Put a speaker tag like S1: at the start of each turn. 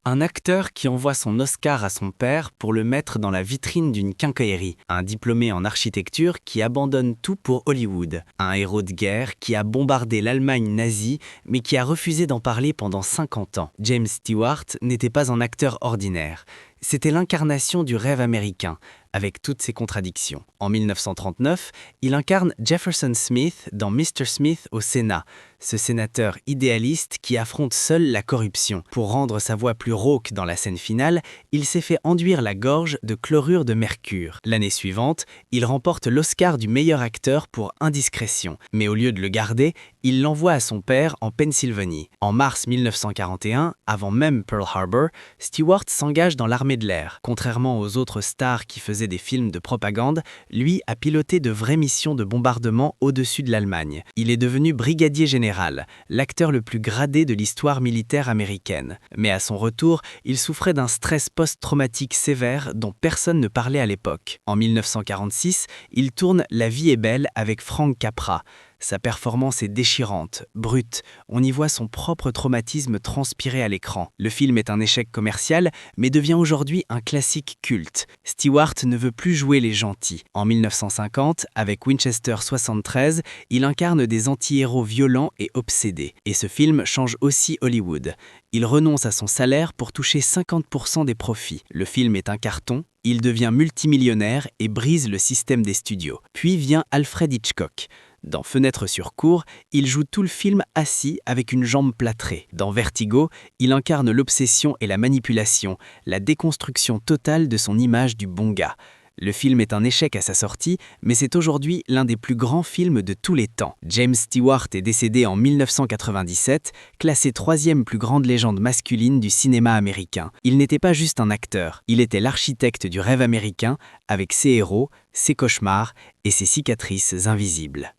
S1: Un acteur qui envoie son Oscar à son père pour le mettre dans la vitrine d'une quincaillerie. Un diplômé en architecture qui abandonne tout pour Hollywood. Un héros de guerre qui a bombardé l'Allemagne nazie mais qui a refusé d'en parler pendant 50 ans. James Stewart n'était pas un acteur ordinaire. C'était l'incarnation du rêve américain, avec toutes ses contradictions. En 1939, il incarne Jefferson Smith dans Mr. Smith au Sénat, ce sénateur idéaliste qui affronte seul la corruption. Pour rendre sa voix plus rauque dans la scène finale, il s'est fait enduire la gorge de chlorure de mercure. L'année suivante, il remporte l'Oscar du meilleur acteur pour Indiscrétion, mais au lieu de le garder, il l'envoie à son père en Pennsylvanie. En mars 1941, avant même Pearl Harbor, Stewart s'engage dans l'armée de l'air. Contrairement aux autres stars qui faisaient des films de propagande, lui a piloté de vraies missions de bombardement au-dessus de l'Allemagne. Il est devenu brigadier général, l'acteur le plus gradé de l'histoire militaire américaine. Mais à son retour, il souffrait d'un stress post-traumatique sévère dont personne ne parlait à l'époque. En 1946, il tourne La vie est belle avec Frank Capra. Sa performance est déchirante, brute, on y voit son propre traumatisme transpirer à l'écran. Le film est un échec commercial, mais devient aujourd'hui un classique culte. Stewart ne veut plus jouer les gentils. En 1950, avec Winchester 73, il incarne des anti-héros violents et obsédés. Et ce film change aussi Hollywood. Il renonce à son salaire pour toucher 50% des profits. Le film est un carton, il devient multimillionnaire et brise le système des studios. Puis vient Alfred Hitchcock. Dans Fenêtre sur cour, il joue tout le film assis avec une jambe plâtrée. Dans Vertigo, il incarne l'obsession et la manipulation, la déconstruction totale de son image du bon gars. Le film est un échec à sa sortie, mais c'est aujourd'hui l'un des plus grands films de tous les temps. James Stewart est décédé en 1997, classé 3e plus grande légende masculine du cinéma américain. Il n'était pas juste un acteur, il était l'architecte du rêve américain, avec ses héros, ses cauchemars et ses cicatrices invisibles.